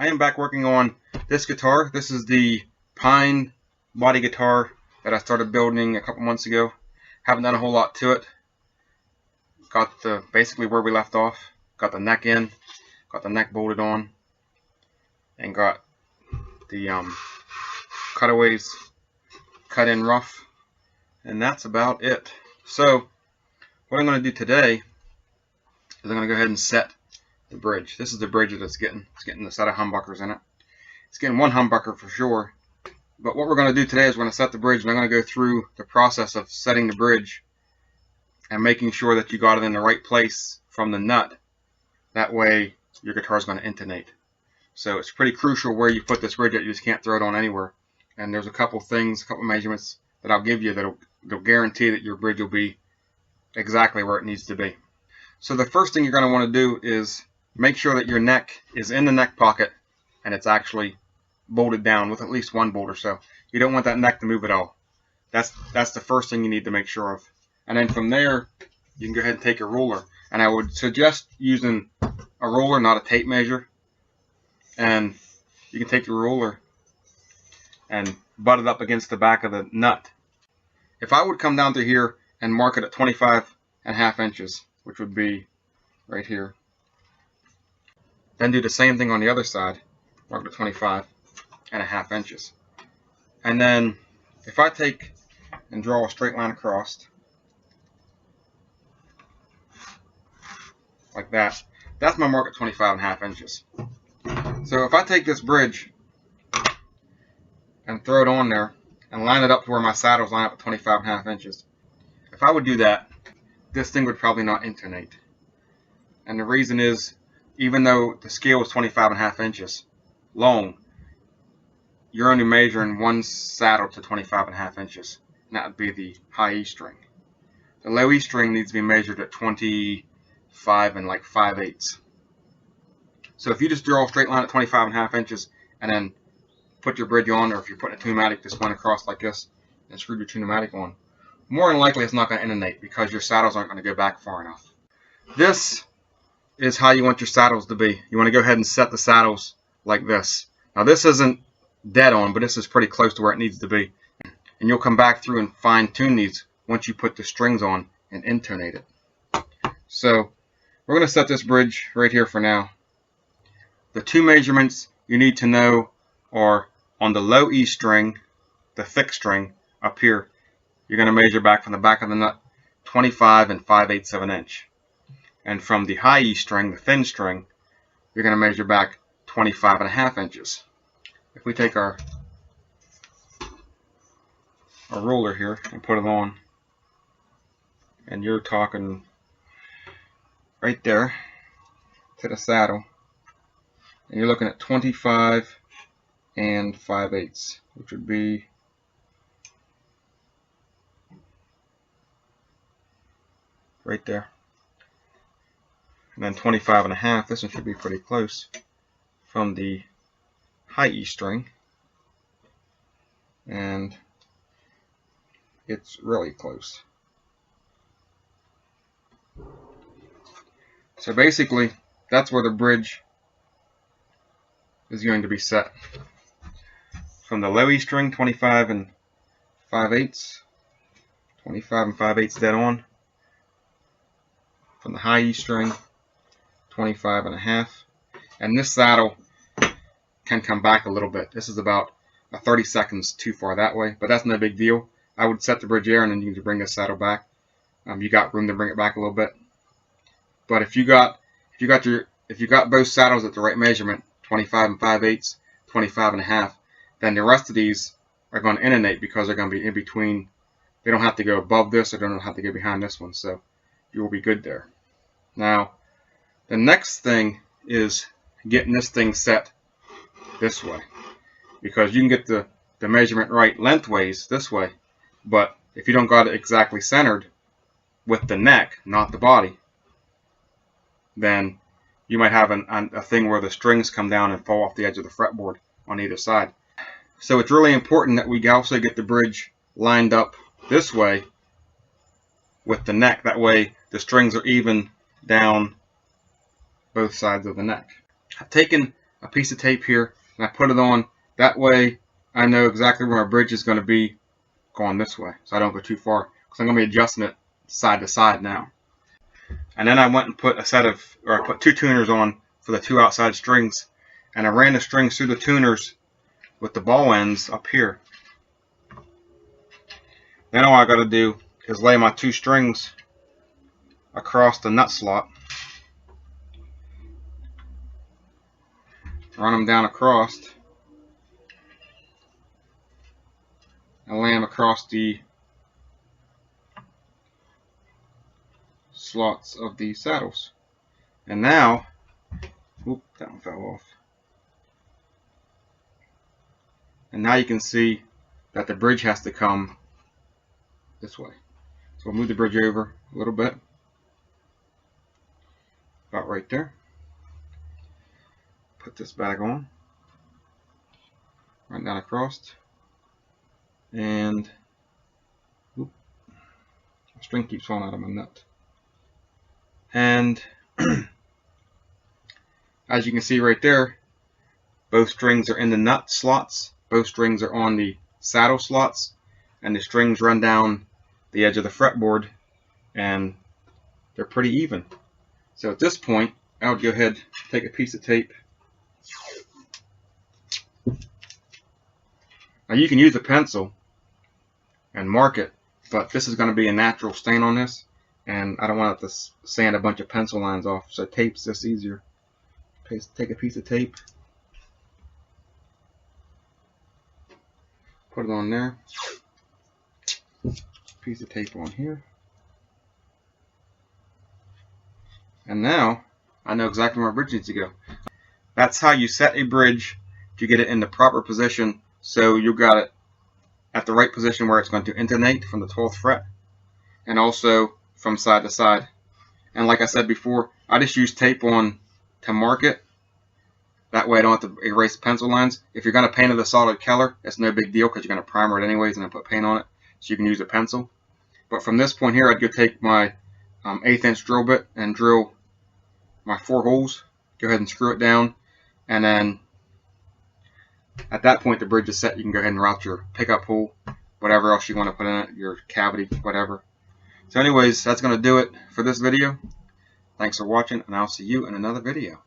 I am back working on this guitar. This is the pine body guitar that I started building a couple months ago. Haven't done a whole lot to it. Got the basically where we left off. Got the neck in, got the neck bolted on, and got the cutaways cut in rough, and that's about it. So what I'm going to do today is I'm going to go ahead and set the bridge. This is the bridge that it's getting. It's getting a set of humbuckers in it. It's getting one humbucker for sure. But what we're going to do today is we're going to set the bridge, and I'm going to go through the process of setting the bridge and making sure that you got it in the right place from the nut. That way your guitar is going to intonate. So it's pretty crucial where you put this bridge at. You just can't throw it on anywhere. And there's a couple things, a couple measurements that I'll give you that'll guarantee that your bridge will be exactly where it needs to be. So the first thing you're going to want to do is make sure that your neck is in the neck pocket and it's actually bolted down with at least one bolt or so. You don't want that neck to move at all. That's the first thing you need to make sure of. And then from there, you can go ahead and take a ruler. And I would suggest using a ruler, not a tape measure. And you can take your ruler and butt it up against the back of the nut. If I would come down through here and mark it at 25.5 inches, which would be right here, then do the same thing on the other side, mark it at 25.5 inches. And then if I take and draw a straight line across like that, that's my mark at 25.5 inches. So if I take this bridge and throw it on there and line it up to where my saddles line up at 25.5 inches, if I would do that, this thing would probably not intonate. And the reason is, even though the scale is 25.5 inches long, you're only measuring one saddle to 25.5 inches, and that would be the high E string. The low E string needs to be measured at 25 and like 5/8. So if you just draw a straight line at 25.5 inches and then put your bridge on, or if you're putting a pneumatic, just went across like this and screwed your pneumatic on, more than likely it's not going to intonate because your saddles aren't going to go back far enough. This is how you want your saddles to be. You want to go ahead and set the saddles like this. Now this isn't dead on, but this is pretty close to where it needs to be. And you'll come back through and fine tune these once you put the strings on and intonate it. So we're going to set this bridge right here for now. The two measurements you need to know are on the low E string, the thick string up here, you're going to measure back from the back of the nut 25 and 5/8 of an inch. And from the high E string, the thin string, you're going to measure back 25.5 inches. If we take our ruler here and put it on, and you're talking right there to the saddle, and you're looking at 25 and 5/8, which would be right there. And then 25.5, this one should be pretty close from the high E string, and it's really close. So basically that's where the bridge is going to be set. From the low E string, 25 and 5/8, 25 and 5/8 dead on. From the high E string, 25.5, and this saddle can come back a little bit. This is about 30 seconds too far that way, but that's no big deal. I would set the bridge there, and then you can bring this saddle back. You got room to bring it back a little bit. But if you got both saddles at the right measurement, 25 and 5/8, 25.5, then the rest of these are going to intonate because they're going to be in between. They don't have to go above this, or they don't have to go behind this one, so you will be good there. Now, the next thing is getting this thing set this way, because you can get the measurement right lengthways this way, but if you don't got it exactly centered with the neck, not the body, then you might have a thing where the strings come down and fall off the edge of the fretboard on either side. So it's really important that we also get the bridge lined up this way with the neck. That way the strings are even down both sides of the neck. I've taken a piece of tape here and I put it on. That way I know exactly where my bridge is going to be going this way, so I don't go too far, because I'm going to be adjusting it side to side now. And then I went and put I put 2 tuners on for the 2 outside strings, and I ran the strings through the tuners with the ball ends up here. Then all I got to do is lay my 2 strings across the nut slot, run them down across, and lay them across the slots of the saddles. And now, oop, that one fell off. And now you can see that the bridge has to come this way. So we'll move the bridge over a little bit, about right there. Put this back on, run down across, and oop, the string keeps falling out of my nut. And as you can see right there, both strings are in the nut slots, both strings are on the saddle slots, and the strings run down the edge of the fretboard, and they're pretty even. So at this point, I would go ahead, take a piece of tape. Now you can use a pencil and mark it, but this is going to be a natural stain on this, and I don't want to sand a bunch of pencil lines off, so tape's just easier. Take a piece of tape, put it on there, piece of tape on here, and now I know exactly where my bridge needs to go. That's how you set a bridge to get it in the proper position, so you got it at the right position where it's going to intonate from the 12th fret and also from side to side. And like I said before, I just use tape on to mark it. That way I don't have to erase pencil lines. If you're going to paint it a solid color, it's no big deal, because you're going to primer it anyways and then put paint on it, so you can use a pencil. But from this point here, I'd go take my 1/8 inch drill bit and drill my 4 holes, go ahead and screw it down, and then at that point the bridge is set. You can go ahead and route your pickup hole, whatever else you want to put in it, your cavity, whatever. So anyways, that's going to do it for this video. Thanks for watching, and I'll see you in another video.